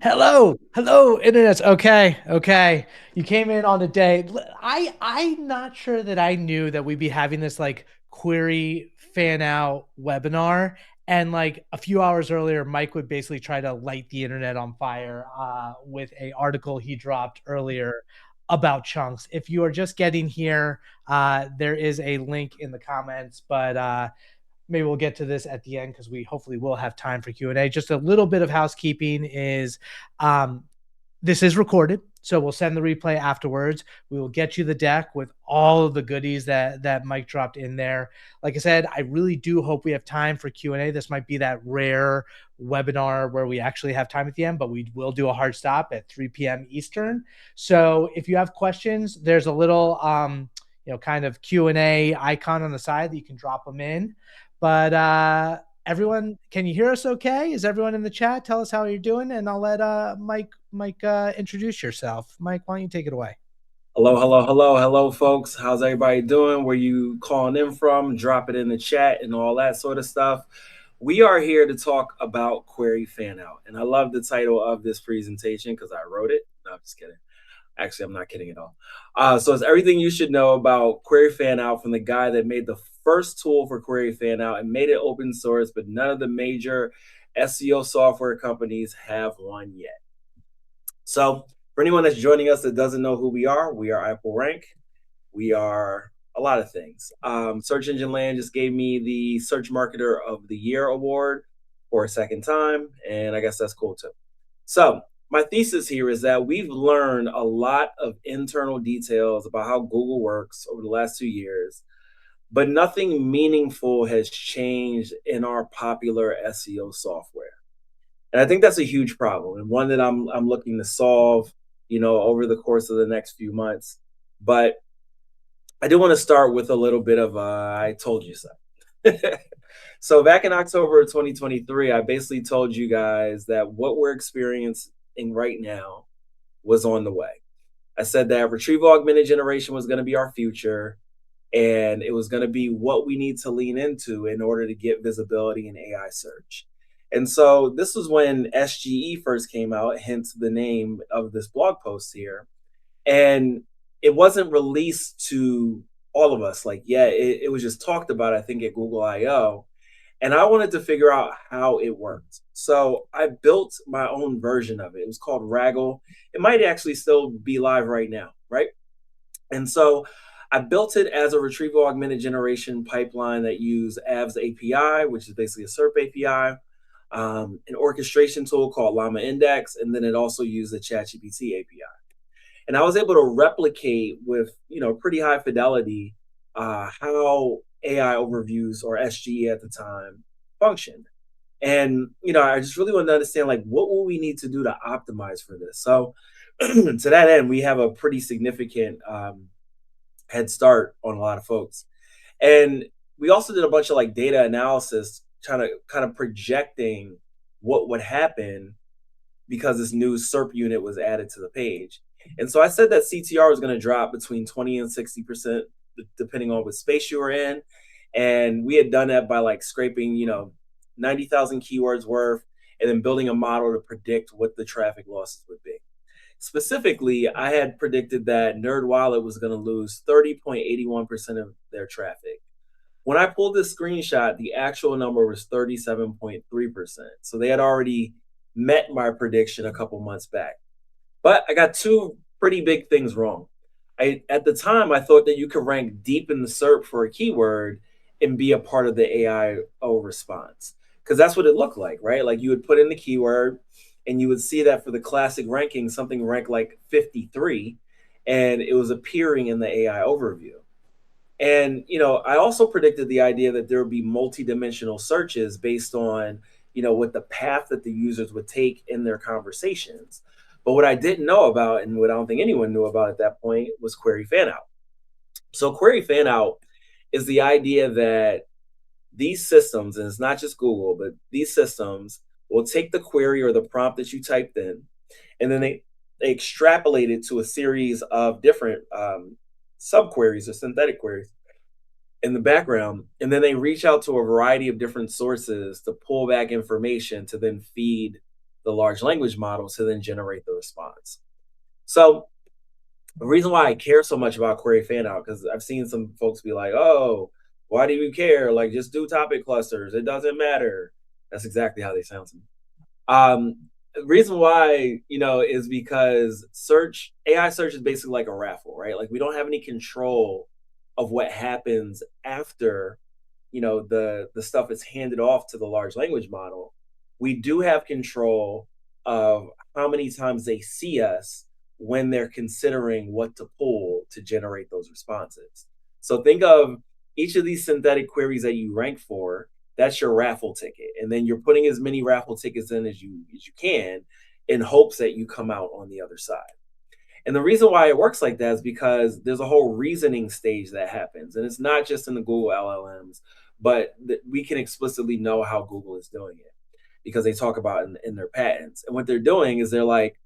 Hello, hello, internets. Okay, okay. You came in on the day. I'm not sure that I knew that we'd be having this like query fan out webinar. And like a few hours earlier, Mike would basically try to light the internet on fire with a article he dropped earlier about chunks. If you are just getting here, there is a link in the comments, but maybe we'll get to this at the end because we hopefully will have time for Q&A. Just a little bit of housekeeping is um, this is recorded, so we'll send the replay afterwards. We will get you the deck with all of the goodies that Mike dropped in there. Like I said, I really do hope we have time for Q&A. This might be that rare webinar where we actually have time at the end, but we will do a hard stop at 3 p.m. Eastern. So if you have questions, there's a little kind of Q&A icon on the side that you can drop them in. But everyone, can you hear us okay? Is everyone in the chat? Tell us how you're doing, and I'll let Mike introduce yourself. Mike, why don't you take it away? Hello, folks. How's everybody doing? Where you calling in from? Drop it in the chat and all that sort of stuff. We are here to talk about Query Fanout, and I love the title of this presentation because I wrote it. No, I'm just kidding. Actually, I'm not kidding at all. So it's everything you should know about Query Fanout from the guy that made the first tool for Query Fanout and made it open source, but none of the major SEO software companies have one yet. So for anyone that's joining us that doesn't know who we are iPullRank. We are a lot of things. Search Engine Land just gave me the Search Marketer of the Year award for a second time, and I guess that's cool too. So my thesis here is that we've learned a lot of internal details about how Google works over the last 2 years, but nothing meaningful has changed in our popular SEO software. And I think that's a huge problem and one that I'm looking to solve, over the course of the next few months. But I do want to start with a little bit of I told you so. So back in October of 2023, I basically told you guys that what we're experiencing right now was on the way. I said that retrieval augmented generation was going to be our future, and it was going to be what we need to lean into in order to get visibility in AI search. And so this was when SGE first came out, hence the name of this blog post here. And it wasn't released to all of us. Like, yeah, it was just talked about, I think, at Google I/O. And I wanted to figure out how it worked. So I built my own version of it. It was called RAGGLE. It might actually still be live right now, right? And so I built it as a retrieval augmented generation pipeline that used Av's API, which is basically a SERP API, an orchestration tool called Llama Index, and then it also used the ChatGPT API. And I was able to replicate with pretty high fidelity how AI overviews, or SGE at the time, functioned. And I just really wanted to understand, like, what will we need to do to optimize for this. So to that end, we have a pretty significant head start on a lot of folks. And we also did a bunch of like data analysis, trying to kind of projecting what would happen because this new SERP unit was added to the page. And so I said that CTR was going to drop between 20 and 60%, depending on what space you were in. And we had done that by like scraping, 90,000 keywords worth and then building a model to predict what the traffic losses would be. Specifically, I had predicted that NerdWallet was going to lose 30.81% of their traffic. When I pulled this screenshot, the actual number was 37.3%. So they had already met my prediction a couple months back. But I got two pretty big things wrong. At the time, I thought that you could rank deep in the SERP for a keyword and be a part of the AIO response. Because that's what it looked like, right? Like you would put in the keyword and you would see that for the classic ranking, something ranked like 53, and it was appearing in the AI overview. And I also predicted the idea that there would be multi-dimensional searches based on what the path that the users would take in their conversations. But what I didn't know about, and what I don't think anyone knew about at that point, was Query Fanout. So Query Fanout is the idea that these systems, and it's not just Google, but these systems will take the query or the prompt that you typed in, and then they extrapolate it to a series of different subqueries or synthetic queries in the background, and then they reach out to a variety of different sources to pull back information to then feed the large language model to then generate the response. So the reason why I care so much about Query Fanout, because I've seen some folks be like, "Oh, why do you care? Like, just do topic clusters. It doesn't matter." That's exactly how they sound to me. The reason why, is because AI search is basically like a raffle, right? Like we don't have any control of what happens after, the stuff is handed off to the large language model. We do have control of how many times they see us when they're considering what to pull to generate those responses. So think of each of these synthetic queries that you rank for, that's your raffle ticket. And then you're putting as many raffle tickets in as you can in hopes that you come out on the other side. And the reason why it works like that is because there's a whole reasoning stage that happens. And it's not just in the Google LLMs, but we can explicitly know how Google is doing it because they talk about it in their patents. And what they're doing is they're like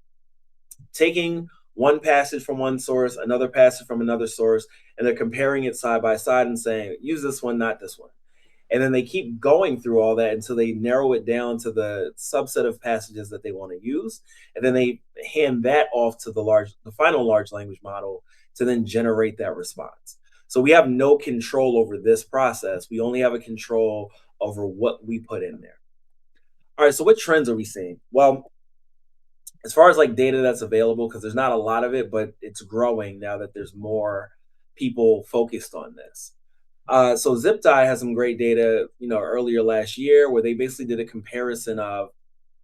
taking one passage from one source, another passage from another source, and they're comparing it side by side and saying, use this one, not this one. And then they keep going through all that until they narrow it down to the subset of passages that they want to use. And then they hand that off to the final large language model to then generate that response. So we have no control over this process. We only have a control over what we put in there. All right, so what trends are we seeing? Well, as far as like data that's available, because there's not a lot of it, but it's growing now that there's more people focused on this. So ZipDye has some great data, earlier last year where they basically did a comparison of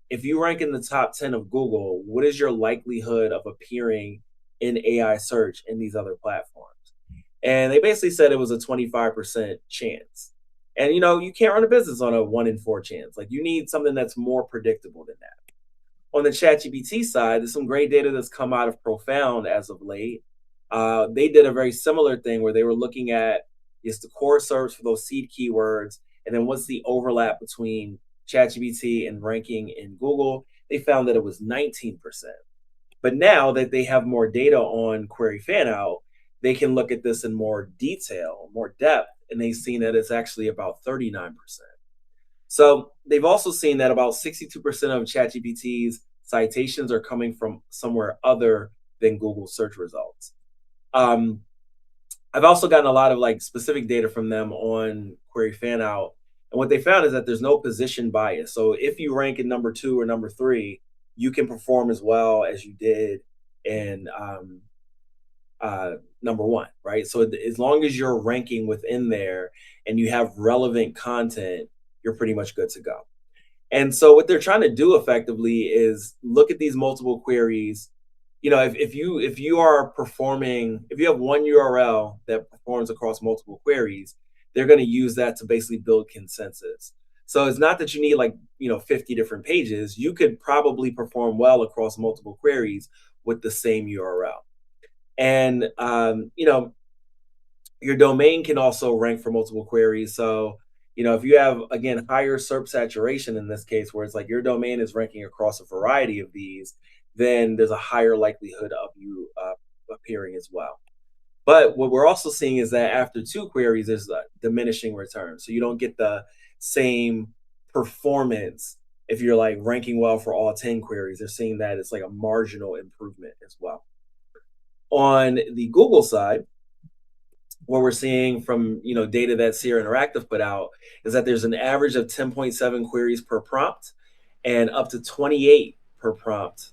if you rank in the top 10 of Google, what is your likelihood of appearing in AI search in these other platforms? And they basically said it was a 25% chance. And you can't run a business on a 1 in 4 chance. Like you need something that's more predictable than that. On the ChatGPT side, there's some great data that's come out of Profound as of late. They did a very similar thing where they were looking at is the core search for those seed keywords, and then what's the overlap between ChatGPT and ranking in Google. They found that it was 19%. But now that they have more data on Query Fanout, they can look at this in more detail, more depth, and they've seen that it's actually about 39%. So they've also seen that about 62% of ChatGPT's citations are coming from somewhere other than Google search results. Um, I've also gotten a lot of like specific data from them on Query Fanout. And what they found is that there's no position bias. So if you rank in number 2 or number 3, you can perform as well as you did in number 1, right? So as long as you're ranking within there and you have relevant content, you're pretty much good to go. And so what they're trying to do effectively is look at these multiple queries. If you are performing, if you have one URL that performs across multiple queries, they're going to use that to basically build consensus. So it's not that you need like 50 different pages. You could probably perform well across multiple queries with the same URL. And your domain can also rank for multiple queries. So, if you have, again, higher SERP saturation in this case, where it's like your domain is ranking across a variety of these, then there's a higher likelihood of you appearing as well. But what we're also seeing is that after 2 queries, there's a diminishing return. So you don't get the same performance if you're like ranking well for all 10 queries. They're seeing that it's like a marginal improvement as well. On the Google side, what we're seeing from data that Sierra Interactive put out is that there's an average of 10.7 queries per prompt and up to 28 per prompt,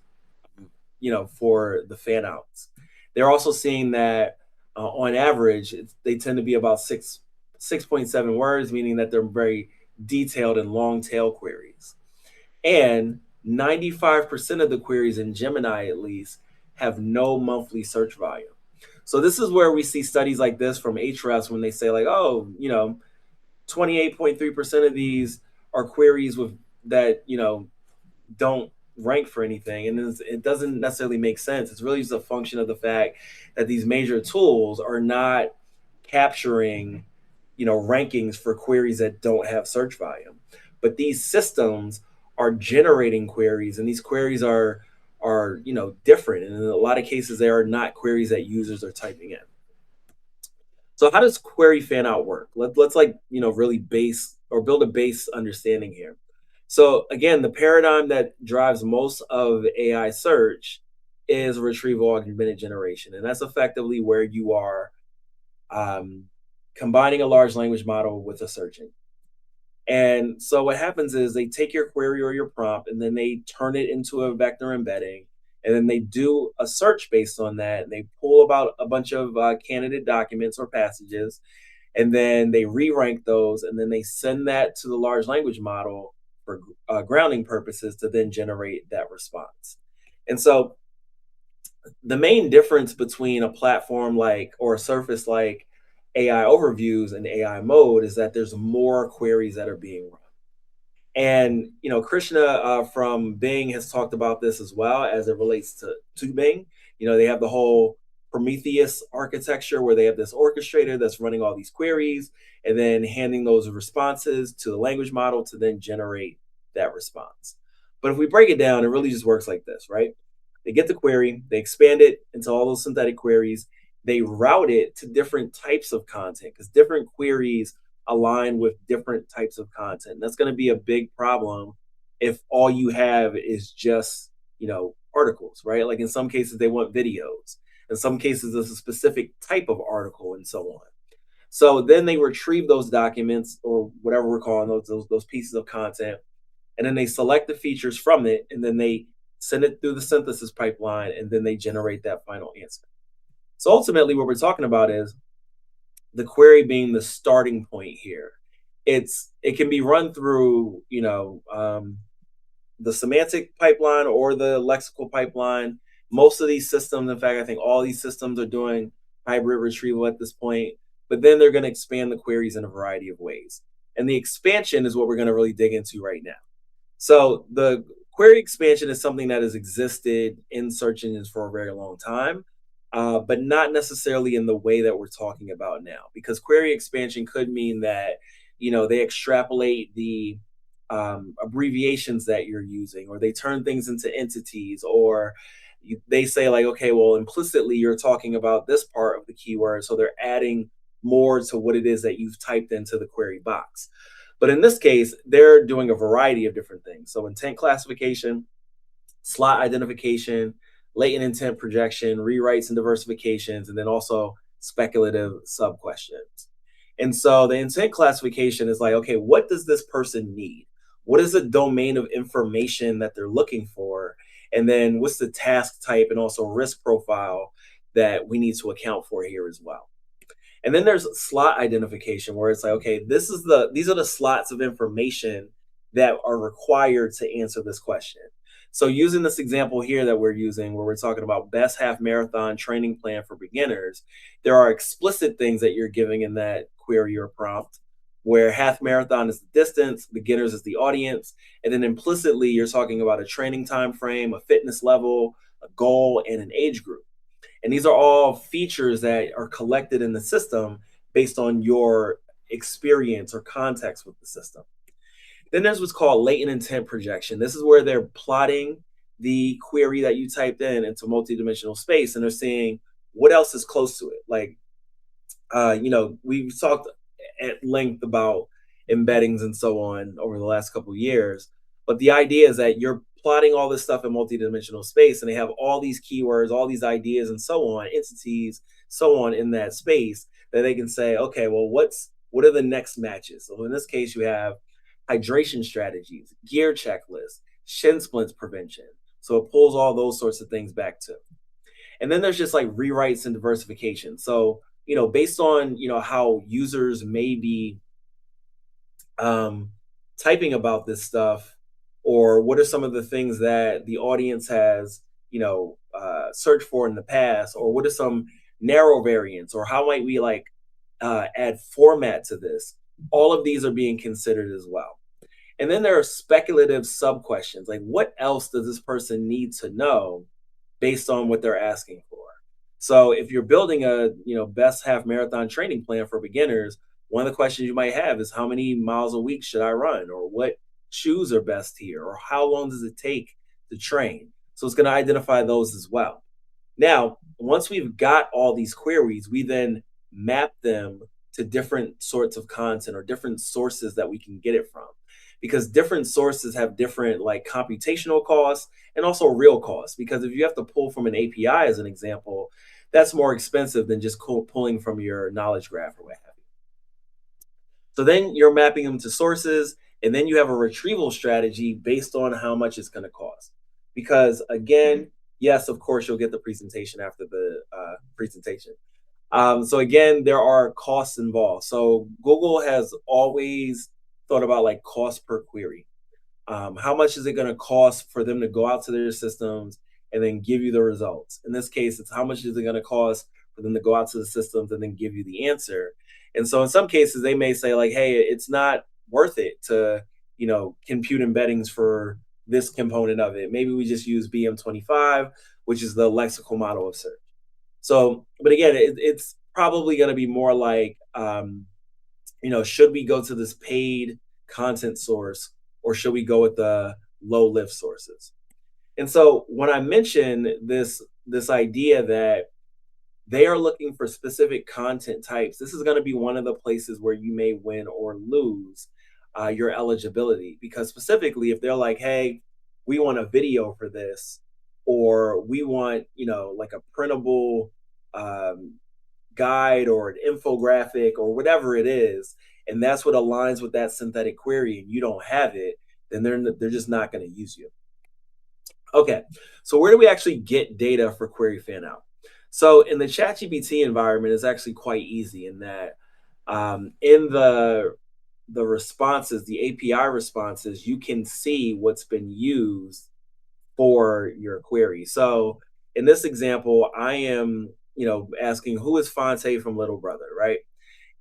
for the fan outs. They're also seeing that on average they tend to be about 6.7 words, meaning that they're very detailed and long tail queries. And 95% of the queries in Gemini, at least, have no monthly search volume. So this is where we see studies like this from Ahrefs when they say like, oh, 28.3% of these are queries with that, don't rank for anything. And it doesn't necessarily make sense. It's really just a function of the fact that these major tools are not capturing, rankings for queries that don't have search volume. But these systems are generating queries, and these queries are different, and in a lot of cases they are not queries that users are typing in. So how does Query Fanout work? Let's like really base or build a base understanding here. So again, the paradigm that drives most of AI search is retrieval augmented generation, and that's effectively where you are um, combining a large language model with a search engine. And so what happens is they take your query or your prompt and then they turn it into a vector embedding. And then they do a search based on that. And they pull about a bunch of candidate documents or passages. And then they re rank those. And then they send that to the large language model for grounding purposes to then generate that response. And so the main difference between a platform like or a surface like AI overviews and AI mode is that there's more queries that are being run. And Krishna from Bing has talked about this as well as it relates to Bing. They have the whole Prometheus architecture where they have this orchestrator that's running all these queries and then handing those responses to the language model to then generate that response. But if we break it down, it really just works like this, right? They get the query, they expand it into all those synthetic queries, they route it to different types of content because different queries align with different types of content. That's going to be a big problem if all you have is just, articles, right? Like in some cases, they want videos. In some cases, there's a specific type of article and so on. So then they retrieve those documents or whatever we're calling those pieces of content, and then they select the features from it, and then they send it through the synthesis pipeline, and then they generate that final answer. So ultimately, what we're talking about is the query being the starting point here. It can be run through the semantic pipeline or the lexical pipeline. Most of these systems, in fact, I think all these systems are doing hybrid retrieval at this point. But then they're going to expand the queries in a variety of ways, and the expansion is what we're going to really dig into right now. So the query expansion is something that has existed in search engines for a very long time, but not necessarily in the way that we're talking about now. Because query expansion could mean that they extrapolate the abbreviations that you're using, or they turn things into entities, or they say like, okay, well, implicitly you're talking about this part of the keyword, so they're adding more to what it is that you've typed into the query box. But in this case, they're doing a variety of different things. So intent classification, slot identification, latent intent projection, rewrites and diversifications, and then also speculative sub questions. And so the intent classification is like, okay, what does this person need? What is the domain of information that they're looking for? And then what's the task type and also risk profile that we need to account for here as well? And then there's slot identification where it's like, okay, these are the slots of information that are required to answer this question. So using this example here that we're using, where we're talking about best half marathon training plan for beginners, there are explicit things that you're giving in that query or prompt, where half marathon is the distance, beginners is the audience, and then implicitly you're talking about a training time frame, a fitness level, a goal, and an age group. And these are all features that are collected in the system based on your experience or context with the system. Then there's what's called latent intent projection. This is where they're plotting the query that you typed in into multidimensional space, and they're seeing what else is close to it. Like, we've talked at length about embeddings and so on over the last couple of years. But the idea is that you're plotting all this stuff in multidimensional space, and they have all these keywords, all these ideas, and so on, entities, so on in that space that they can say, okay, well, what are the next matches? So in this case, you have hydration strategies, gear checklists, shin splints prevention. So it pulls all those sorts of things back too. And then there's just like rewrites and diversification. So, based on, how users may be um, typing about this stuff, or what are some of the things that the audience has, searched for in the past, or what are some narrow variants, or how might we like add format to this? All of these are being considered as well. And then there are speculative sub questions, like what else does this person need to know based on what they're asking for? So if you're building a best half marathon training plan for beginners, one of the questions you might have is how many miles a week should I run, or what shoes are best here, or how long does it take to train? So it's going to identify those as well. Now, once we've got all these queries, we then map them to different sorts of content or different sources that we can get it from. because different sources have different like computational costs and also real costs. Because if you have to pull from an API as an example, that's more expensive than just pulling from your knowledge graph or what have you. So then you're mapping them to sources, and then you have a retrieval strategy based on how much it's going to cost. Because again, yes, of course, you'll get the presentation after the presentation. So again, there are costs involved. So Google has always thought about like cost per query. How much is it going to cost for them to go out to their systems and then give you the results? In this case, it's how much is it going to cost for them to go out to the systems and then give you the answer. And so in some cases, they may say like, hey, it's not worth it to, compute embeddings for this component of it. Maybe we just use BM25, which is the lexical model of search. So, but again, it's probably going to be more like, should we go to this paid content source or should we go with the low lift sources? And so when I mention this idea that they are looking for specific content types, this is going to be one of the places where you may win or lose your eligibility. Because specifically, if they're like, hey, we want a video for this, or we want, like a printable guide or an infographic or whatever it is, and that's what aligns with that synthetic query, and you don't have it, then they're just not going to use you. Okay, so where do we actually get data for Query Fanout? So in the ChatGPT environment, it's actually quite easy in that in the responses, the API responses, you can see what's been used for your query. So in this example, I am, asking who is Fonte from Little Brother, right?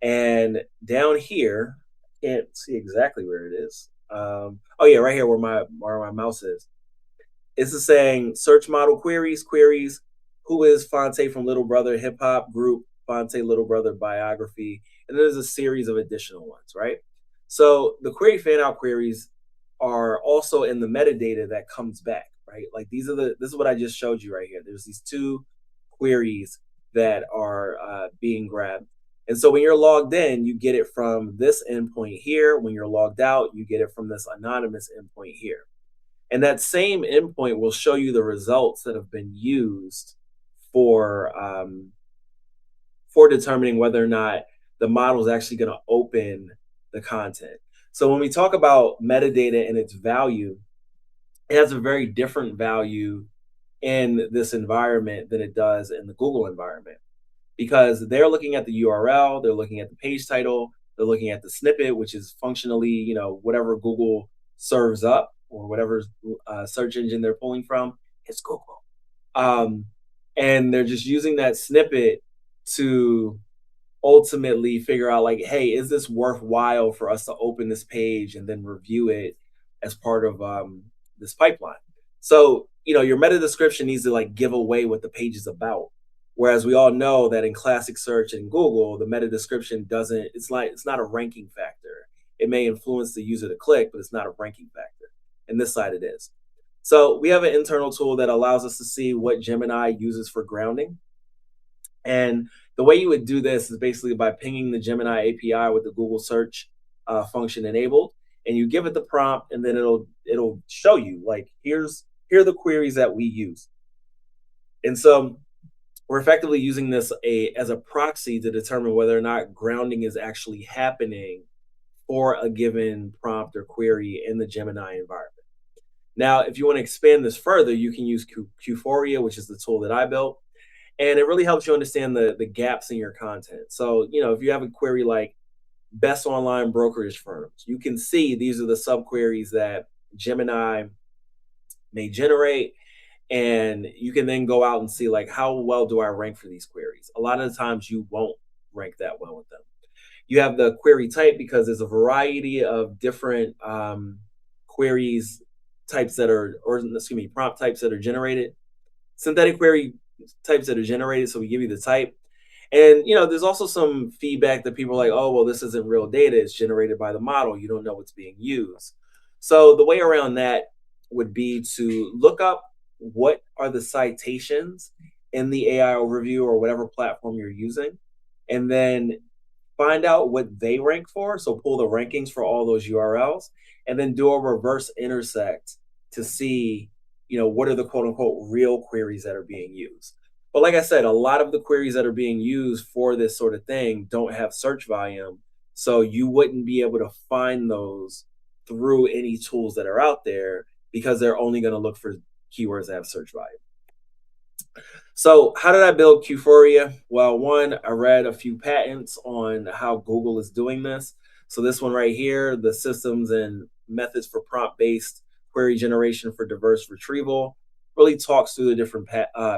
And down here, I can't see exactly where it is. Oh yeah, right here where my mouse is. This is saying search model queries, who is Fonte from Little Brother hip hop group, Fonte Little Brother biography, and there's a series of additional ones, right? So the query fan out queries are also in the metadata that comes back, right? Like this is what I just showed you right here. There's these two queries that are being grabbed. And so when you're logged in, you get it from this endpoint here. When you're logged out, you get it from this anonymous endpoint here. And that same endpoint will show you the results that have been used for determining whether or not the model is actually going to open the content. So when we talk about metadata and its value, it has a very different value in this environment than it does in the Google environment, because they're looking at the URL, they're looking at the page title, they're looking at the snippet, which is functionally, whatever Google serves up or whatever search engine they're pulling from, it's Google. And they're just using that snippet to ultimately figure out like, hey, is this worthwhile for us to open this page and then review it as part of this pipeline? So, your meta description needs to like give away what the page is about. Whereas we all know that in classic search and Google, the meta description doesn't, it's not a ranking factor. It may influence the user to click, but it's not a ranking factor. And this side it is. So we have an internal tool that allows us to see what Gemini uses for grounding. And the way you would do this is basically by pinging the Gemini API with the Google search function enabled, and you give it the prompt, and then it'll show you like here are the queries that we use. And so we're effectively using this as a proxy to determine whether or not grounding is actually happening for a given prompt or query in the Gemini environment. Now, if you want to expand this further, you can use Qforia, which is the tool that I built. And it really helps you understand the gaps in your content. So, if you have a query like best online brokerage firms, you can see these are the subqueries that Gemini may generate. And you can then go out and see like, how well do I rank for these queries? A lot of the times you won't rank that well with them. You have the query type because there's a variety of different queries types that are, prompt types that are generated. Synthetic query types that are generated. So we give you the type. And, there's also some feedback that people are like, oh, well, this isn't real data. It's generated by the model. You don't know what's being used. So the way around that would be to look up what are the citations in the AI overview or whatever platform you're using, and then find out what they rank for. So pull the rankings for all those URLs, and then do a reverse intersect to see, what are the quote unquote real queries that are being used. But like I said, a lot of the queries that are being used for this sort of thing don't have search volume. So you wouldn't be able to find those through any tools that are out there because they're only going to look for keywords that have search volume. So how did I build Qforia? Well, one, I read a few patents on how Google is doing this. So this one right here, the systems and methods for prompt-based query generation for diverse retrieval, really talks through the different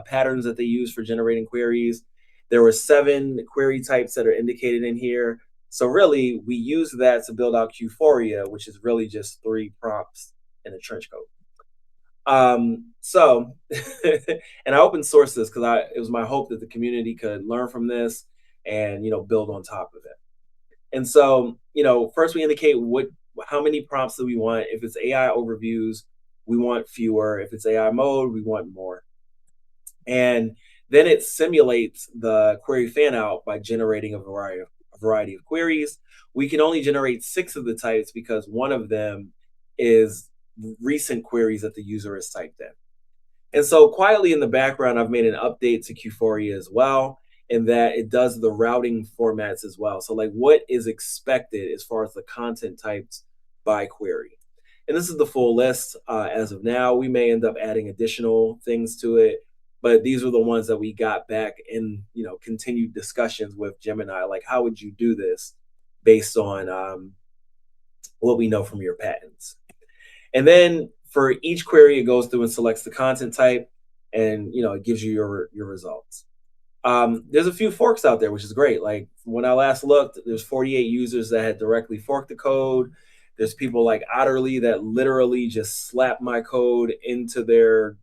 patterns that they use for generating queries. There were 7 query types that are indicated in here. So really, we use that to build out Qforia, which is really just 3 prompts in a trench coat. So and I open source this because it was my hope that the community could learn from this and build on top of it. And so, first we indicate how many prompts do we want. If it's AI overviews, we want fewer. If it's AI mode, we want more. And then it simulates the query fan out by generating a variety of queries. We can only generate 6 of the types because one of them is recent queries that the user has typed in. And so quietly in the background, I've made an update to Qforia as well, in that it does the routing formats as well. So like what is expected as far as the content types by query. And this is the full list as of now. We may end up adding additional things to it, but these were the ones that we got back in, continued discussions with Gemini. Like, how would you do this based on what we know from your patents? And then for each query, it goes through and selects the content type, and it gives you your results. There's a few forks out there, which is great. Like when I last looked, there's 48 users that had directly forked the code. There's people like Otterly that literally just slapped my code into their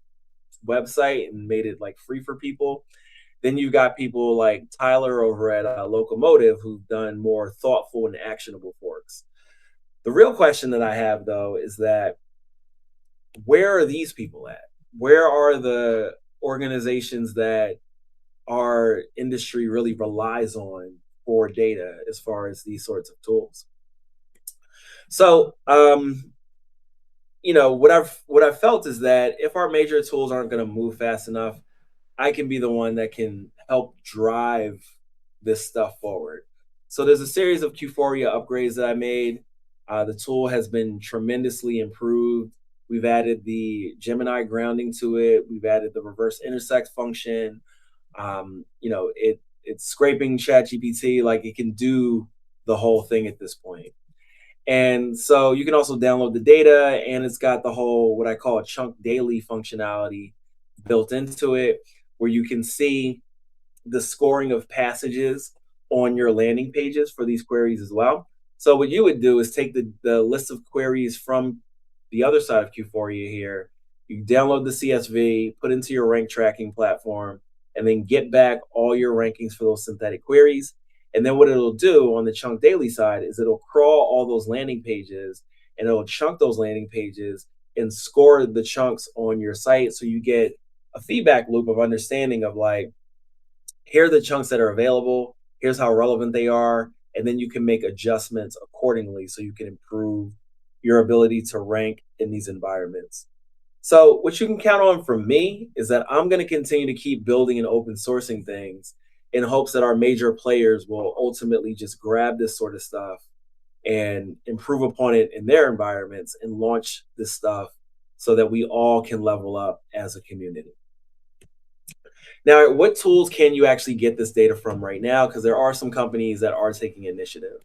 website and made it like free for people. Then you've got people like Tyler over at Locomotive who've done more thoughtful and actionable forks. The real question that I have though is that where are these people at? Where are the organizations that our industry really relies on for data as far as these sorts of tools? So, what I've felt is that if our major tools aren't going to move fast enough, I can be the one that can help drive this stuff forward. So there's a series of Qforia upgrades that I made. The tool has been tremendously improved. We've added the Gemini grounding to it. We've added the reverse intersect function. It's scraping ChatGPT, like it can do the whole thing at this point. And so you can also download the data, and it's got the whole what I call a chunk daily functionality built into it, where you can see the scoring of passages on your landing pages for these queries as well. So what you would do is take the list of queries from the other side of Qforia here. You download the CSV, put into your rank tracking platform, and then get back all your rankings for those synthetic queries. And then what it'll do on the chunk daily side is it'll crawl all those landing pages and it'll chunk those landing pages and score the chunks on your site. So you get a feedback loop of understanding of like, here are the chunks that are available, here's how relevant they are, and then you can make adjustments accordingly so you can improve your ability to rank in these environments. So what you can count on from me is that I'm going to continue to keep building and open sourcing things in hopes that our major players will ultimately just grab this sort of stuff and improve upon it in their environments and launch this stuff so that we all can level up as a community. Now, what tools can you actually get this data from right now? Because there are some companies that are taking initiative.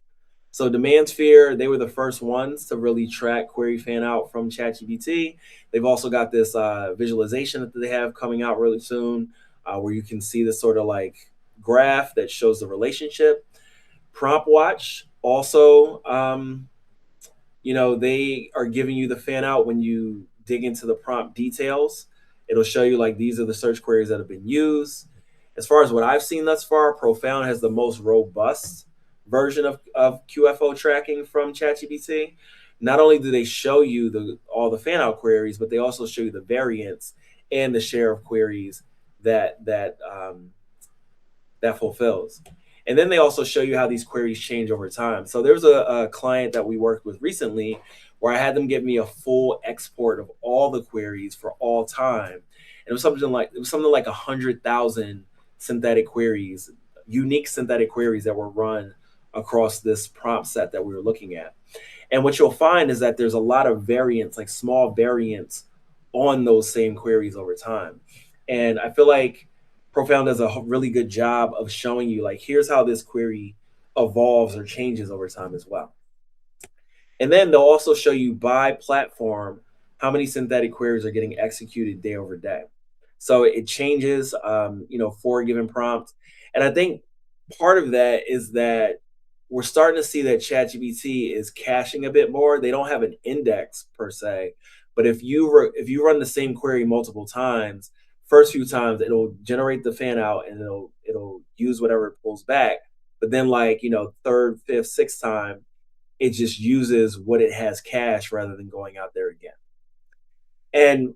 So DemandSphere, they were the first ones to really track Query Fanout from ChatGPT. They've also got this visualization that they have coming out really soon, where you can see this sort of like graph that shows the relationship. PromptWatch also, they are giving you the fan out when you dig into the prompt details. It'll show you like these are the search queries that have been used. As far as what I've seen thus far, Profound has the most robust version of QFO tracking from ChatGPT. Not only do they show you all the fan out queries, but they also show you the variance and the share of queries that fulfills. And then they also show you how these queries change over time. So there's a client that we worked with recently where I had them give me a full export of all the queries for all time. And it was something like 100,000 synthetic queries, unique synthetic queries that were run across this prompt set that we were looking at. And what you'll find is that there's a lot of variants, like small variants on those same queries over time. And I feel like Profound does a really good job of showing you, like, here's how this query evolves or changes over time as well. And then they'll also show you by platform how many synthetic queries are getting executed day over day. So it changes, for a given prompt. And I think part of that is that we're starting to see that ChatGPT is caching a bit more. They don't have an index per se, but if you run the same query multiple times, first few times it'll generate the fan out and it'll use whatever it pulls back. But then, like, third, fifth, sixth time, it just uses what it has cached rather than going out there again. And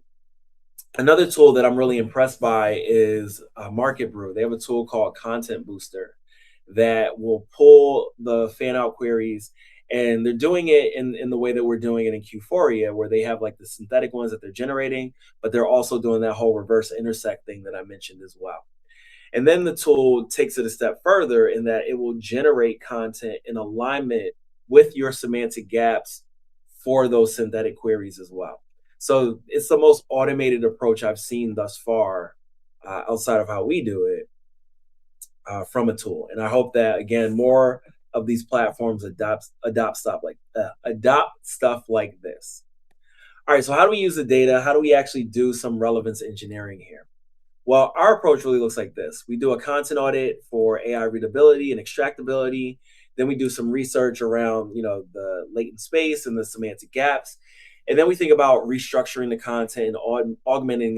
another tool that I'm really impressed by is Market Brew. They have a tool called Content Booster that will pull the fan out queries, and they're doing it in the way that we're doing it in Qforia, where they have like the synthetic ones that they're generating, but they're also doing that whole reverse intersect thing that I mentioned as well. And then the tool takes it a step further in that it will generate content in alignment with your semantic gaps for those synthetic queries as well. So it's the most automated approach I've seen thus far, outside of how we do it, from a tool. And I hope that, again, more of these platforms adopt stuff like this. All right, so how do we use the data? How do we actually do some relevance engineering here? Well, our approach really looks like this. We do a content audit for AI readability and extractability. Then we do some research around, the latent space and the semantic gaps. And then we think about restructuring the content and augmenting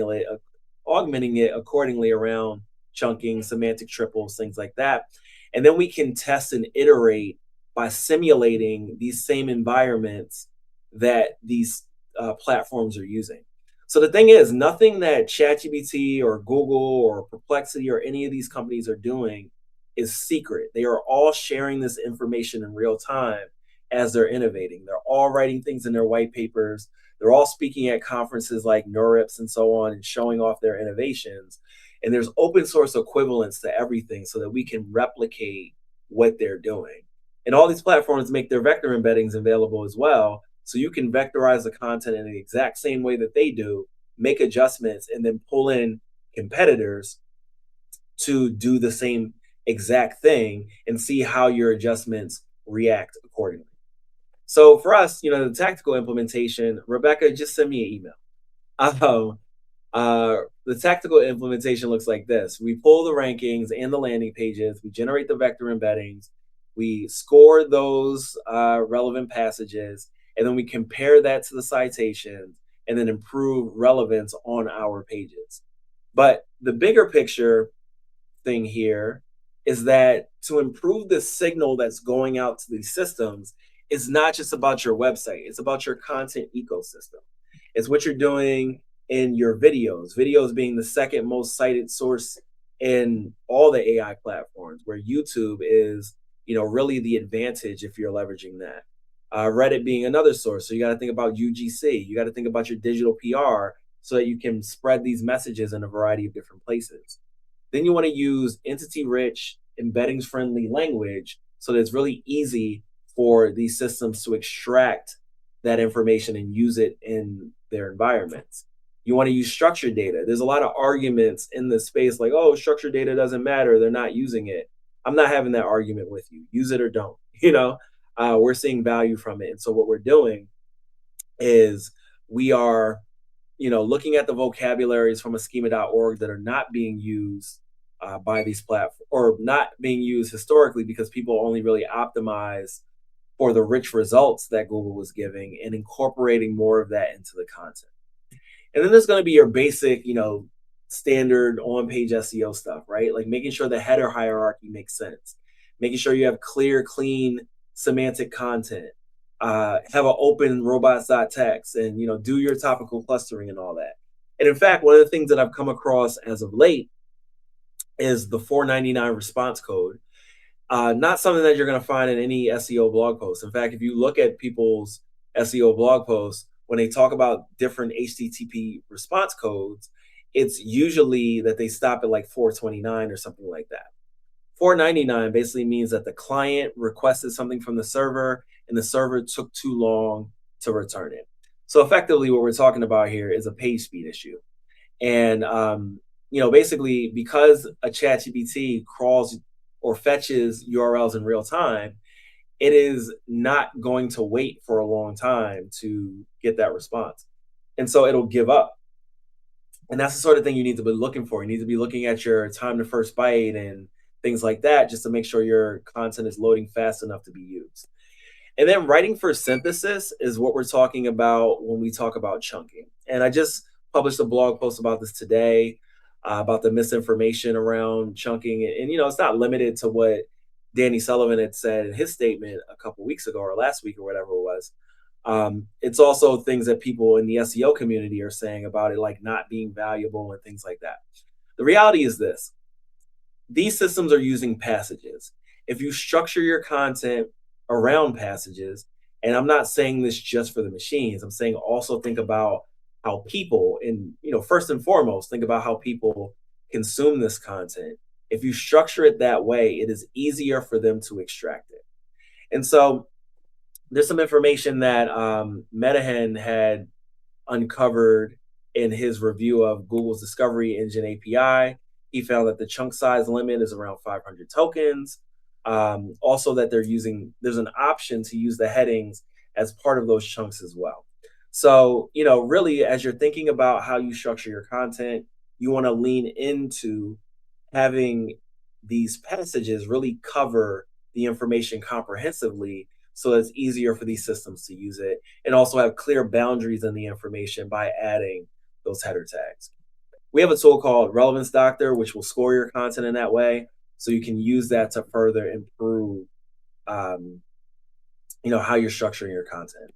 it accordingly around chunking, semantic triples, things like that. And then we can test and iterate by simulating these same environments that these platforms are using. So the thing is, nothing that ChatGPT or Google or Perplexity or any of these companies are doing is secret. They are all sharing this information in real time as they're innovating. They're all writing things in their white papers. They're all speaking at conferences like NeurIPS and so on and showing off their innovations. And there's open source equivalents to everything so that we can replicate what they're doing. And all these platforms make their vector embeddings available as well. So you can vectorize the content in the exact same way that they do, make adjustments, and then pull in competitors to do the same exact thing and see how your adjustments react accordingly. So for us, the tactical implementation, Rebecca, just send me an email. Um, the tactical implementation looks like this. We pull the rankings and the landing pages. We generate the vector embeddings. We score those relevant passages, and then we compare that to the citations and then improve relevance on our pages. But the bigger picture thing here is that to improve the signal that's going out to these systems is not just about your website, it's about your content ecosystem. It's what you're doing in your videos being the second most cited source in all the AI platforms, where YouTube is, really the advantage if you're leveraging that. Reddit being another source. So you got to think about UGC. You got to think about your digital PR so that you can spread these messages in a variety of different places. Then you want to use entity rich, embeddings friendly language so that it's really easy for these systems to extract that information and use it in their environments. You want to use structured data. There's a lot of arguments in this space like, oh, structured data doesn't matter. They're not using it. I'm not having that argument with you. Use it or don't. We're seeing value from it. And so what we're doing is we are, looking at the vocabularies from a schema.org that are not being used by these platforms or not being used historically because people only really optimize for the rich results that Google was giving and incorporating more of that into the content. And then there's going to be your basic, standard on-page SEO stuff, right? Like making sure the header hierarchy makes sense, making sure you have clear, clean semantic content, have an open robots.txt and, do your topical clustering and all that. And in fact, one of the things that I've come across as of late is the 499 response code. Not something that you're going to find in any SEO blog post. In fact, if you look at people's SEO blog posts, when they talk about different HTTP response codes, it's usually that they stop at like 429 or something like that. 499 basically means that the client requested something from the server and the server took too long to return it. So effectively, what we're talking about here is a page speed issue. And basically, because a ChatGPT crawls or fetches URLs in real time, it is not going to wait for a long time to get that response. And so it'll give up. And that's the sort of thing you need to be looking for. You need to be looking at your time to first byte and things like that just to make sure your content is loading fast enough to be used. And then writing for synthesis is what we're talking about when we talk about chunking. And I just published a blog post about this today, about the misinformation around chunking. And it's not limited to what Danny Sullivan had said in his statement a couple weeks ago or last week or whatever it was. It's also things that people in the SEO community are saying about it, like not being valuable and things like that. The reality is this: these systems are using passages. If you structure your content around passages, and I'm not saying this just for the machines, I'm saying also think about how people, and first and foremost, think about how people consume this content. If you structure it that way, it is easier for them to extract it. And so there's some information that Metahan had uncovered in his review of Google's Discovery Engine API. He found that the chunk size limit is around 500 tokens. Also, that there's an option to use the headings as part of those chunks as well. So, really, as you're thinking about how you structure your content, you want to lean into having these passages really cover the information comprehensively so it's easier for these systems to use it, and also have clear boundaries in the information by adding those header tags. We have a tool called Relevance Doctor, which will score your content in that way. So you can use that to further improve, how you're structuring your content.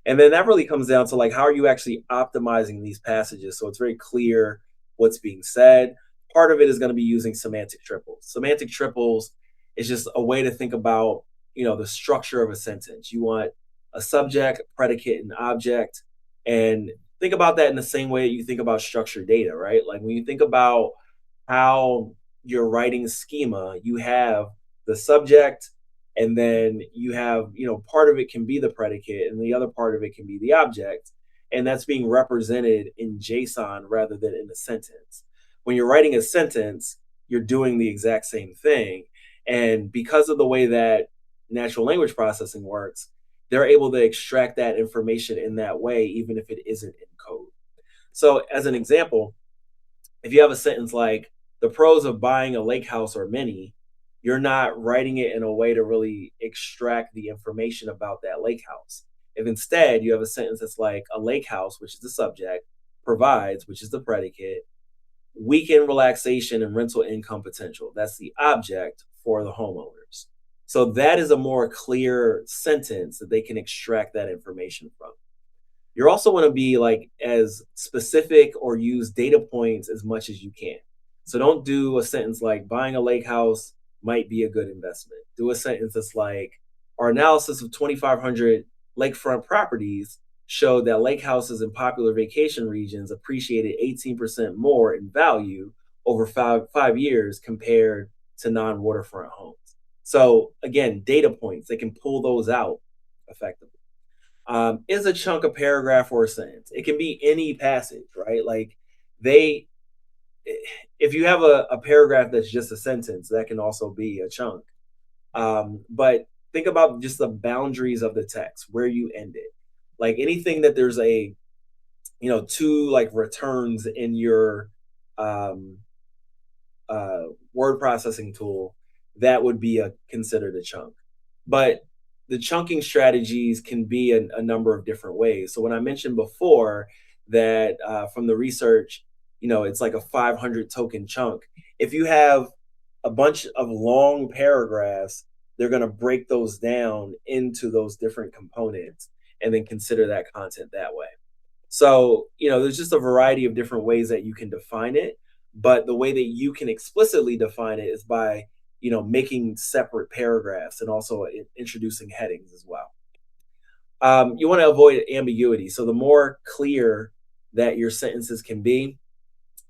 And then that really comes down to like, how are you actually optimizing these passages? So it's very clear what's being said. Part of it is going to be using semantic triples. Semantic triples is just a way to think about, the structure of a sentence. You want a subject, predicate, and object. And think about that in the same way you think about structured data, right? Like when you think about how you're writing schema, you have the subject, and then you have, part of it can be the predicate and the other part of it can be the object, and that's being represented in JSON rather than in a sentence. When you're writing a sentence, you're doing the exact same thing, and because of the way that natural language processing works, they're able to extract that information in that way even if it isn't in code. So as an example, if you have a sentence like, the pros of buying a lake house are many, you're not writing it in a way to really extract the information about that lake house. If instead you have a sentence that's like, a lake house, which is the subject, provides, which is the predicate, weekend relaxation and rental income potential. That's the object for the homeowners. So that is a more clear sentence that they can extract that information from. You also want to be like as specific or use data points as much as you can. So don't do a sentence like, buying a lake house might be a good investment. Do a sentence that's like, our analysis of 2,500 lakefront properties showed that lake houses in popular vacation regions appreciated 18% more in value over five years compared to non-waterfront homes. So again, data points, they can pull those out effectively. Is a chunk a paragraph or a sentence? It can be any passage, right? Like they, if you have a paragraph that's just a sentence, that can also be a chunk. But think about just the boundaries of the text, where you end it. Like anything that there's a, two like returns in your um, word processing tool, that would be considered a chunk. But the chunking strategies can be a number of different ways. So when I mentioned before that from the research, it's like a 500 token chunk. If you have a bunch of long paragraphs, they're going to break those down into those different components and then consider that content that way. So, there's just a variety of different ways that you can define it, but the way that you can explicitly define it is by, making separate paragraphs and also introducing headings as well. You want to avoid ambiguity. So the more clear that your sentences can be,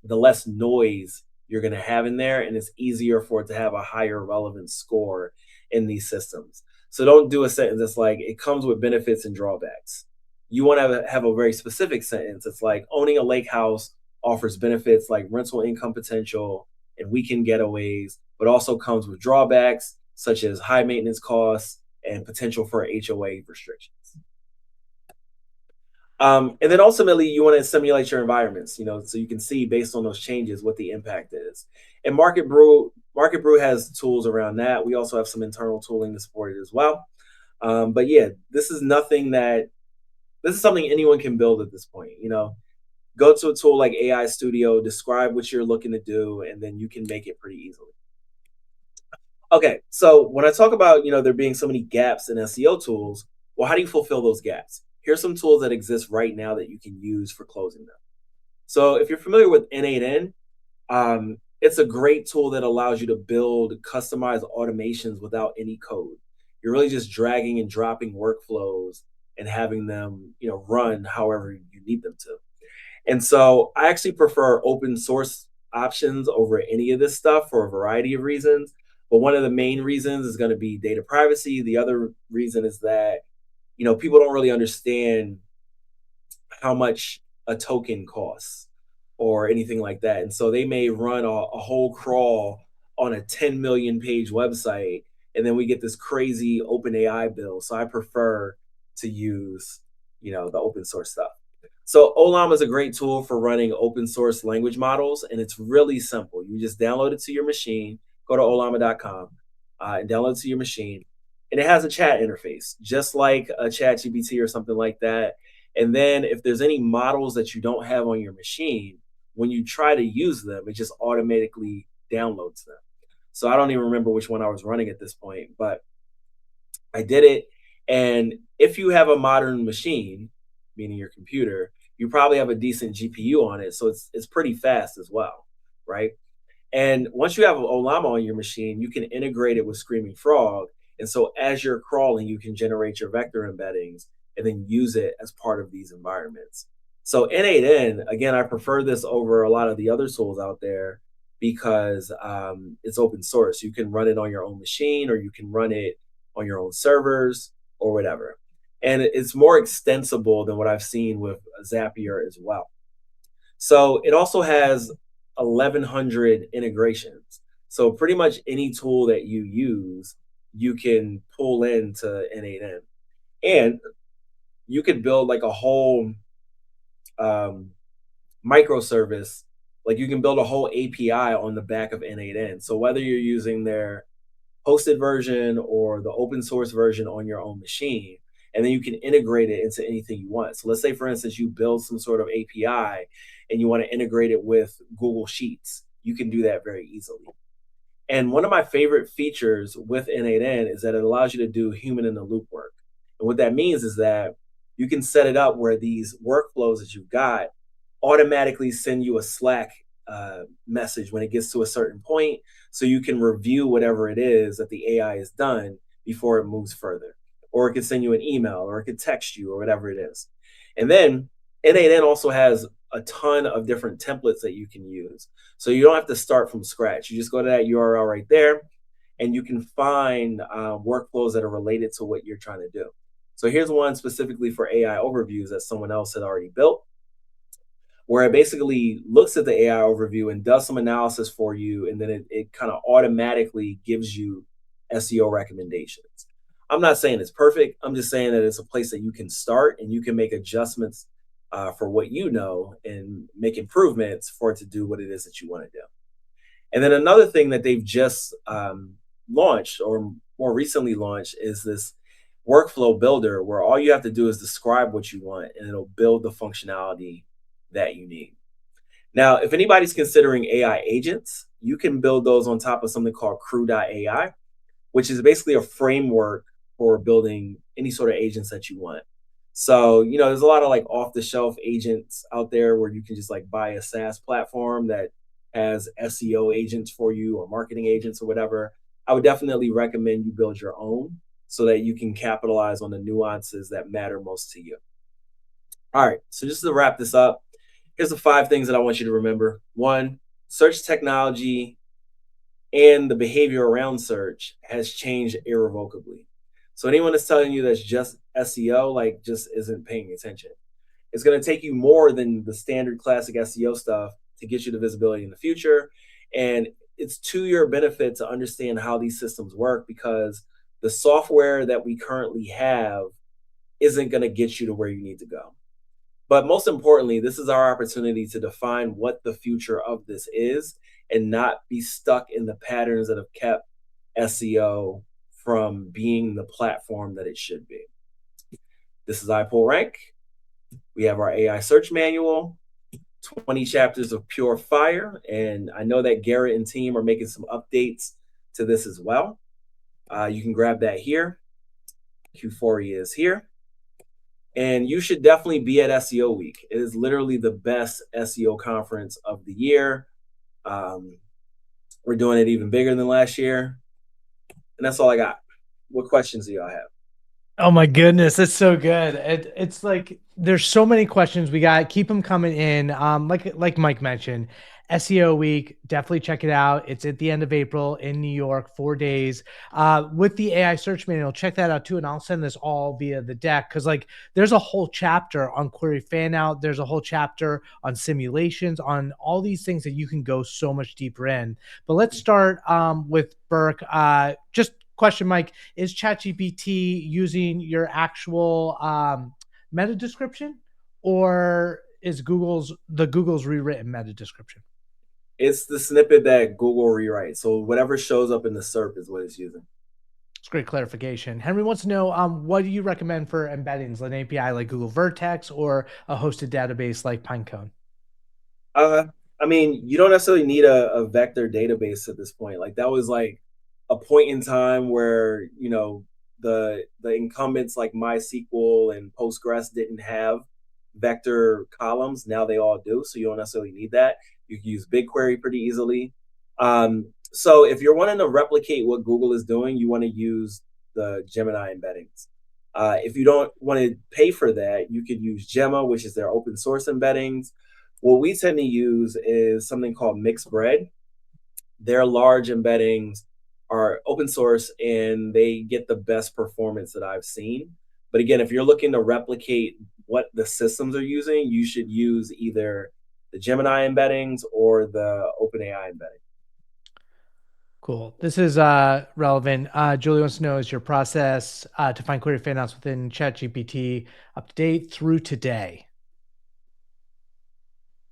the less noise you're going to have in there, and it's easier for it to have a higher relevance score in these systems. So don't do a sentence that's like, it comes with benefits and drawbacks. You want to have a very specific sentence. It's like, owning a lake house offers benefits like rental income potential and weekend getaways, but also comes with drawbacks such as high maintenance costs and potential for HOA restrictions. And then ultimately, you want to simulate your environments, so you can see based on those changes what the impact is. And Market Brew has tools around that. We also have some internal tooling to support it as well. But yeah, this is something anyone can build at this point. Go to a tool like AI Studio, describe what you're looking to do, and then you can make it pretty easily. Okay, so when I talk about there being so many gaps in SEO tools, well, how do you fulfill those gaps? Here's some tools that exist right now that you can use for closing them. So if you're familiar with N8N, it's a great tool that allows you to build customized automations without any code. You're really just dragging and dropping workflows and having them run however you need them to. And so I actually prefer open source options over any of this stuff for a variety of reasons. But one of the main reasons is going to be data privacy. The other reason is that, people don't really understand how much a token costs or anything like that. And so they may run a whole crawl on a 10 million page website, and then we get this crazy open AI bill. So I prefer to use, the open source stuff. So Ollama is a great tool for running open source language models, and it's really simple. You just download it to your machine, go to ollama.com, and download it to your machine. And it has a chat interface, just like a ChatGPT or something like that. And then if there's any models that you don't have on your machine, when you try to use them, it just automatically downloads them. So I don't even remember which one I was running at this point, but I did it. And if you have a modern machine, meaning your computer, you probably have a decent GPU on it. So it's pretty fast as well, right? And once you have Ollama on your machine, you can integrate it with Screaming Frog. And so as you're crawling, you can generate your vector embeddings and then use it as part of these environments. So N8N, again, I prefer this over a lot of the other tools out there because it's open source. You can run it on your own machine, or you can run it on your own servers or whatever. And it's more extensible than what I've seen with Zapier as well. So it also has 1,100 integrations. So pretty much any tool that you use, you can pull into N8N. And you could build like a whole microservice, like you can build a whole API on the back of N8N. So whether you're using their hosted version or the open source version on your own machine, and then you can integrate it into anything you want. So let's say, for instance, you build some sort of API and you want to integrate it with Google Sheets. You can do that very easily. And one of my favorite features with N8N is that it allows you to do human in the loop work. And what that means is that you can set it up where these workflows that you've got automatically send you a Slack message when it gets to a certain point, so you can review whatever it is that the AI has done before it moves further. Or it could send you an email, or it could text you, or whatever it is. And then N8N also has a ton of different templates that you can use. So you don't have to start from scratch. You just go to that URL right there, and you can find workflows that are related to what you're trying to do. So here's one specifically for AI overviews that someone else had already built, where it basically looks at the AI overview and does some analysis for you, and then it kind of automatically gives you SEO recommendations. I'm not saying it's perfect. I'm just saying that it's a place that you can start and you can make adjustments for what you know and make improvements for it to do what it is that you want to do. And then another thing that they've just launched, or more recently launched, is this workflow builder, where all you have to do is describe what you want and it'll build the functionality that you need. Now, if anybody's considering AI agents, you can build those on top of something called crew.ai, which is basically a framework for building any sort of agents that you want. So, there's a lot of like off the shelf agents out there where you can just like buy a SaaS platform that has SEO agents for you, or marketing agents, or whatever. I would definitely recommend you build your own, so that you can capitalize on the nuances that matter most to you. All right, so just to wrap this up, here's the 5 things that I want you to remember. One, search technology and the behavior around search has changed irrevocably. So anyone that's telling you that's just SEO, like, just isn't paying attention. It's going to take you more than the standard classic SEO stuff to get you the visibility in the future. And it's to your benefit to understand how these systems work, because the software that we currently have isn't going to get you to where you need to go. But most importantly, this is our opportunity to define what the future of this is and not be stuck in the patterns that have kept SEO from being the platform that it should be. This is iPullRank. We have our AI search manual, 20 chapters of pure fire. And I know that Garrett and team are making some updates to this as well. You can grab that here. Qforia is here. And you should definitely be at SEO Week. It is literally the best SEO conference of the year. We're doing it even bigger than last year. And that's all I got. What questions do y'all have? Oh my goodness, that's so good. It's like there's so many questions we got. Keep them coming in. Like Mike mentioned, SEO week, definitely check it out. It's at the end of April in New York, 4 days. With the AI search manual, check that out too. And I'll send this all via the deck because like there's a whole chapter on query fan out. There's a whole chapter on simulations, on all these things that you can go so much deeper in. But let's start with Burke. Just question, Mike, is ChatGPT using your actual meta description, or is Google's rewritten meta description? It's the snippet that Google rewrites. So whatever shows up in the SERP is what it's using. It's great clarification. Henry wants to know, what do you recommend for embeddings, an API like Google Vertex or a hosted database like Pinecone? Uh, I mean, you don't necessarily need a vector database at this point. Like, that was like a point in time where the incumbents like MySQL and Postgres didn't have vector columns. Now they all do, so you don't necessarily need that. You can use BigQuery pretty easily. So if you're wanting to replicate what Google is doing, you want to use the Gemini embeddings. If you don't want to pay for that, you could use Gemma, which is their open source embeddings. What we tend to use is something called Mixed Bread. Their large embeddings are open source and they get the best performance that I've seen. But again, if you're looking to replicate what the systems are using, you should use either the Gemini embeddings or the OpenAI embedding. Cool. This is relevant. Julie wants to know, is your process to find query fanouts within ChatGPT up to date through today?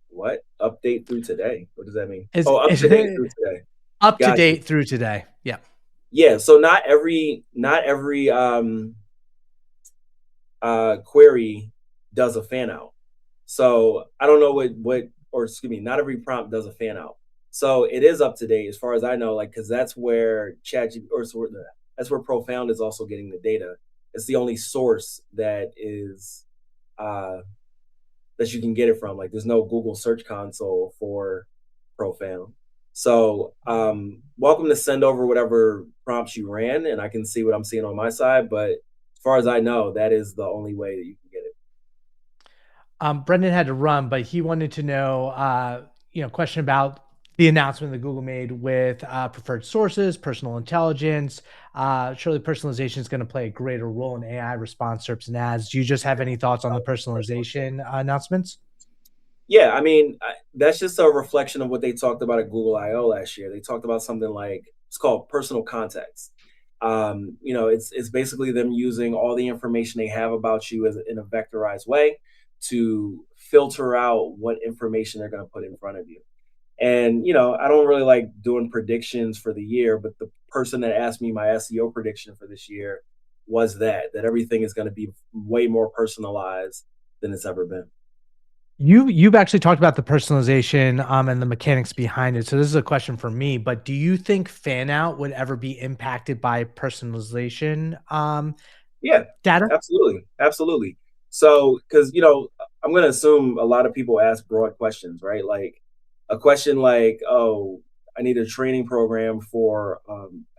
What? Update through today? What does that mean? Is Oh, up is to date it through today. up to Gotcha. date through today? Yeah. Yeah. So not every query does a fan out. So I don't know or excuse me, not every prompt does a fan out. So it is up to date as far as I know, like, because that's where that's where Profound is also getting the data. It's the only source that is uh, that you can get it from. Like, there's no Google Search Console for Profound. So welcome to send over whatever prompts you ran, and I can see what I'm seeing on my side. But as far as I know, that is the only way that you can get it. Brendan had to run, but he wanted to know, question about the announcement that Google made with preferred sources, personal intelligence. Surely personalization is going to play a greater role in AI response SERPs and ads. Do you just have any thoughts on the personalization announcements? Yeah, I mean, that's just a reflection of what they talked about at Google I/O last year. They talked about something like, it's called personal context. It's basically them using all the information they have about you in a vectorized way to filter out what information they're going to put in front of you. And I don't really like doing predictions for the year, but the person that asked me my SEO prediction for this year was that everything is going to be way more personalized than it's ever been. You've actually talked about the personalization and the mechanics behind it. So this is a question for me, but do you think fan out would ever be impacted by personalization Yeah, data? absolutely, absolutely. So, because I'm going to assume a lot of people ask broad questions, right? Like a question like, "Oh, I need a training program for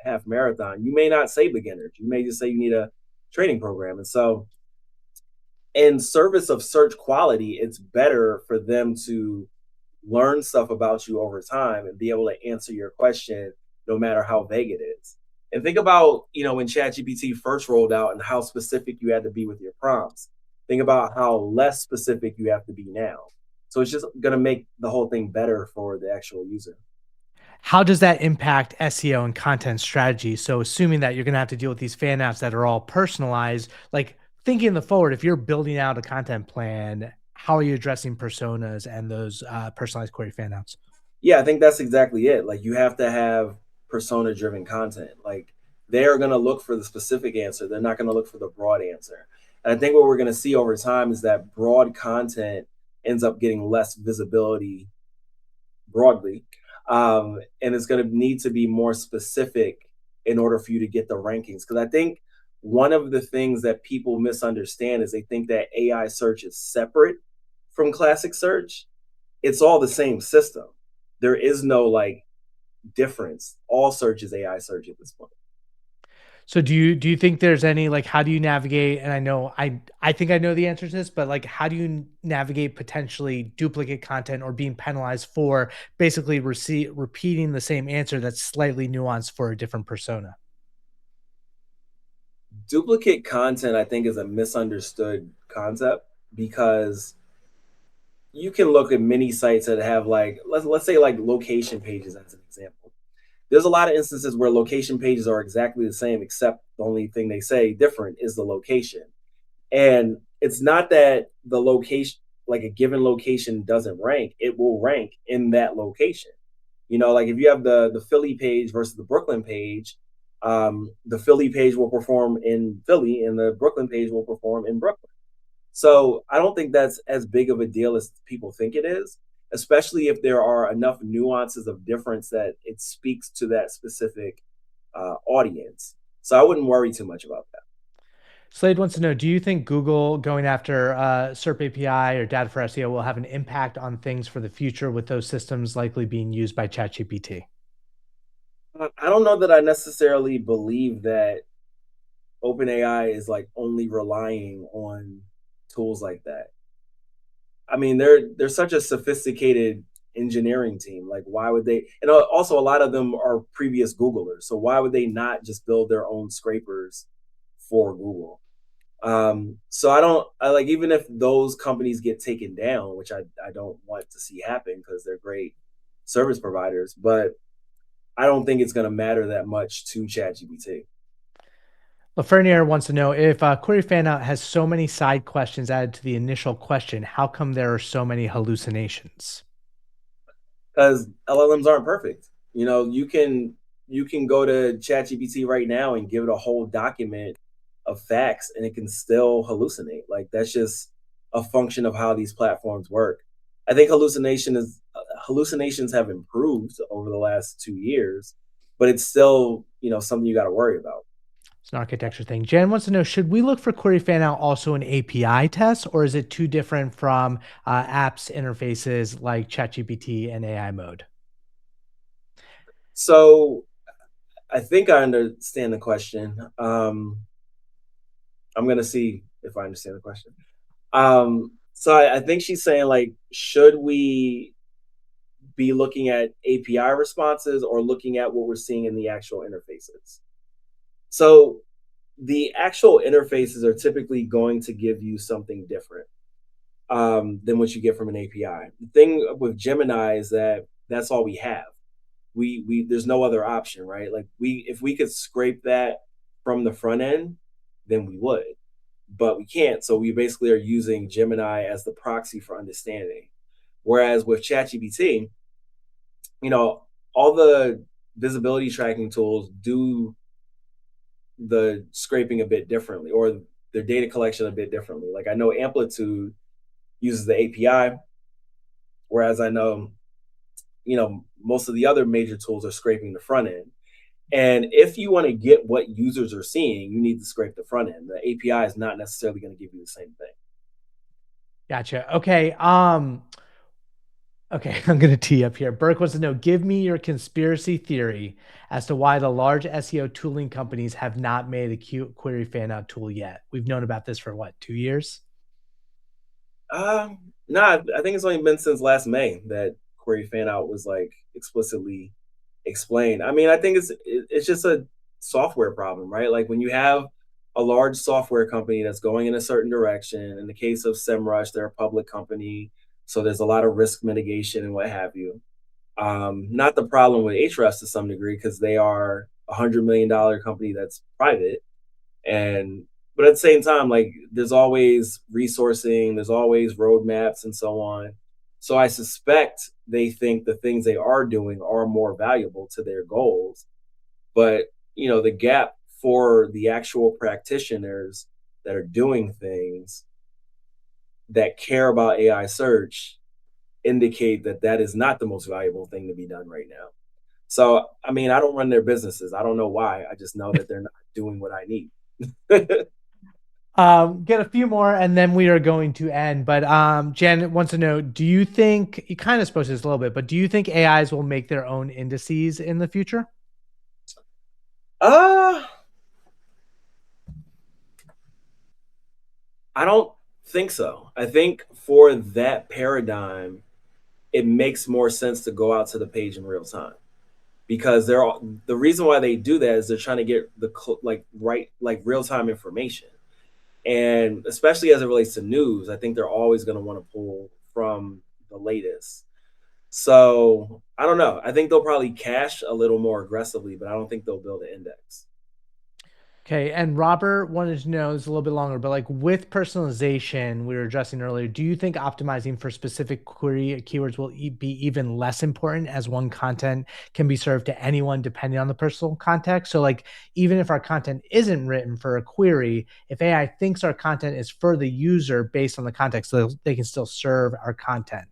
half marathon. You may not say beginners. You may just say you need a training program. And so, in service of search quality, it's better for them to learn stuff about you over time and be able to answer your question no matter how vague it is. And think about, when ChatGPT first rolled out and how specific you had to be with your prompts. Think about how less specific you have to be now. So it's just going to make the whole thing better for the actual user. How does that impact SEO and content strategy? So assuming that you're going to have to deal with these fan apps that are all personalized, like thinking the forward, if you're building out a content plan, how are you addressing personas and those personalized query fan apps? Yeah, I think that's exactly it. Like you have to have persona driven content. Like they're going to look for the specific answer. They're not going to look for the broad answer. And I think what we're going to see over time is that broad content ends up getting less visibility broadly. And it's going to need to be more specific in order for you to get the rankings. Because I think one of the things that people misunderstand is they think that AI search is separate from classic search. It's all the same system. There is no like difference. All search is AI search at this point. So do you think there's any, like, how do you navigate, and I know I think I know the answer to this, but like how do you navigate potentially duplicate content or being penalized for basically repeating the same answer that's slightly nuanced for a different persona? Duplicate content, I think, is a misunderstood concept because you can look at many sites that have like let's say like location pages as an example. There's a lot of instances where location pages are exactly the same, except the only thing they say different is the location. And it's not that the location, like a given location doesn't rank, it will rank in that location. Like if you have the Philly page versus the Brooklyn page, the Philly page will perform in Philly and the Brooklyn page will perform in Brooklyn. So I don't think that's as big of a deal as people think it is, especially if there are enough nuances of difference that it speaks to that specific audience. So I wouldn't worry too much about that. Slade wants to know, do you think Google going after SERP API or data for SEO will have an impact on things for the future with those systems likely being used by ChatGPT? I don't know that I necessarily believe that OpenAI is like only relying on tools like that. I mean, they're such a sophisticated engineering team. Like, why would they? And also, a lot of them are previous Googlers. So why would they not just build their own scrapers for Google? So I don't. I like even if those companies get taken down, which I don't want to see happen because they're great service providers, but I don't think it's going to matter that much to ChatGPT. Laferniere wants to know, if Query Fanout has so many side questions added to the initial question, how come there are so many hallucinations? Because LLMs aren't perfect. You can go to ChatGPT right now and give it a whole document of facts, and it can still hallucinate. Like that's just a function of how these platforms work. I think hallucinations have improved over the last 2 years, but it's still something you got to worry about. It's an architecture thing. Jan wants to know, should we look for Query Fanout also in API tests, or is it too different from apps interfaces like ChatGPT and AI mode? So I think I understand the question. I'm gonna see if I understand the question. So I think she's saying like, should we be looking at API responses or looking at what we're seeing in the actual interfaces? So the actual interfaces are typically going to give you something different than what you get from an API. The thing with Gemini is that that's all we have. We there's no other option, right? Like if we could scrape that from the front end, then we would, but we can't. So we basically are using Gemini as the proxy for understanding. Whereas with ChatGPT, you know, all the visibility tracking tools do the scraping a bit differently or their data collection a bit differently. Like I know Amplitude uses the API, whereas I know, most of the other major tools are scraping the front end. And if you want to get what users are seeing, you need to scrape the front end. The API is not necessarily going to give you the same thing. Gotcha. Okay. Okay, I'm going to tee up here. Burke wants to know, give me your conspiracy theory as to why the large SEO tooling companies have not made a query fan out tool yet. We've known about this for what, 2 years? No, I think it's only been since last May that Query Fanout was like explicitly explained. I mean, I think it's just a software problem, right? Like when you have a large software company that's going in a certain direction. In the case of SEMrush, they're a public company, so there's a lot of risk mitigation and what have you. Not the problem with Ahrefs to some degree because they are $100 million company that's private, and but at the same time, like there's always resourcing, there's always roadmaps and so on. So I suspect they think the things they are doing are more valuable to their goals. But the gap for the actual practitioners that are doing things that care about AI search indicate that that is not the most valuable thing to be done right now. So, I mean, I don't run their businesses. I don't know why. I just know that they're not doing what I need. Get a few more and then we are going to end. But Janet wants to know, do you think, you kind of spoke to this a little bit, but do you think AIs will make their own indices in the future? uh I don't think so. I think for that paradigm, it makes more sense to go out to the page in real time because the reason why they do that is they're trying to get the like right like real time information, and especially as it relates to news, I think they're always going to want to pull from the latest. So I don't know. I think they'll probably cache a little more aggressively, but I don't think they'll build an index. Okay, and Robert wanted to know, it's a little bit longer, but like with personalization, we were addressing earlier, do you think optimizing for specific query keywords will be even less important as one content can be served to anyone depending on the personal context? So like even if our content isn't written for a query, if AI thinks our content is for the user based on the context, so they can still serve our content.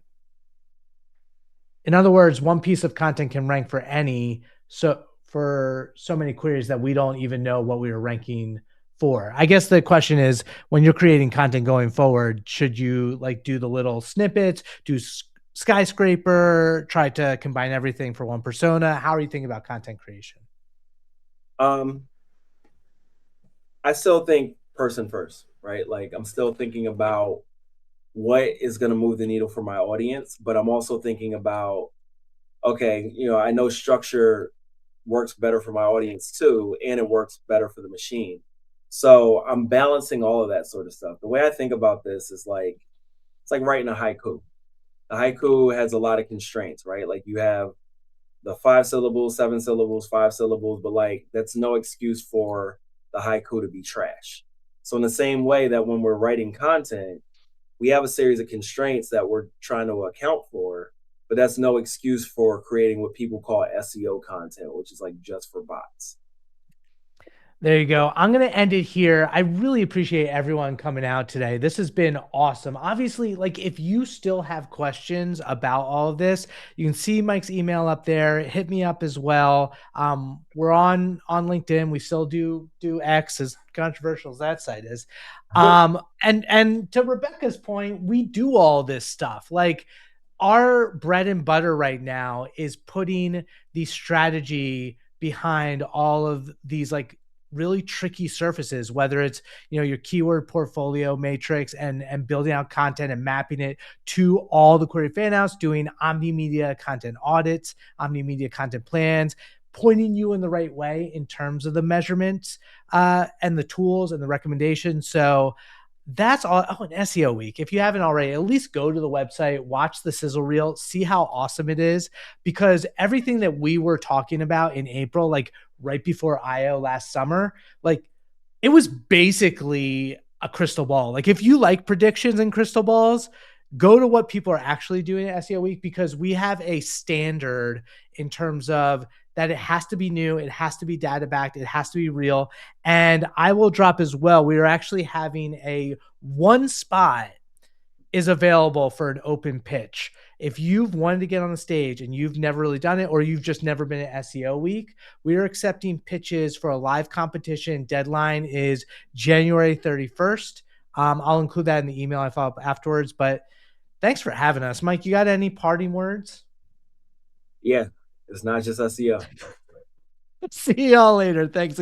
In other words, one piece of content can rank for any, so for so many queries that we don't even know what we were ranking for. I guess the question is, when you're creating content going forward, should you like do the little snippets, do skyscraper, try to combine everything for one persona? How are you thinking about content creation? Um, I still think person first, right? Like I'm still thinking about what is going to move the needle for my audience, but I'm also thinking about, okay, I know structure works better for my audience too, and it works better for the machine. So I'm balancing all of that sort of stuff. The way I think about this is like it's like writing a haiku. A haiku has a lot of constraints, right? Like you have the 5 syllables, 7 syllables, 5 syllables, but like that's no excuse for the haiku to be trash. So in the same way that when we're writing content, we have a series of constraints that we're trying to account for, but that's no excuse for creating what people call SEO content, which is like just for bots. There you go. I'm going to end it here. I really appreciate everyone coming out today. This has been awesome. Obviously, like if you still have questions about all of this, you can see Mike's email up there. Hit me up as well. We're on LinkedIn. We still do X, as controversial as that site is. And to Rebecca's point, we do all this stuff. Like our bread and butter right now is putting the strategy behind all of these like really tricky surfaces, whether it's your keyword portfolio matrix and building out content and mapping it to all the query fanouts, doing omni-media content audits, omni-media content plans, pointing you in the right way in terms of the measurements and the tools and the recommendations. So that's all. Oh, an SEO week. If you haven't already, at least go to the website, watch the sizzle reel, see how awesome it is. Because everything that we were talking about in April, like right before IO last summer, like it was basically a crystal ball. Like if you like predictions and crystal balls, go to what people are actually doing at SEO week, because we have a standard in terms of that it has to be new, it has to be data backed, it has to be real. And I will drop as well, we are actually having a one spot is available for an open pitch. If you've wanted to get on the stage and you've never really done it, or you've just never been at SEO week, we are accepting pitches for a live competition. Deadline is January 31st. I'll include that in the email I follow up afterwards, but Thanks for having us, Mike. You got any parting words? Yeah, it's not just SEO. See y'all later. Thanks again.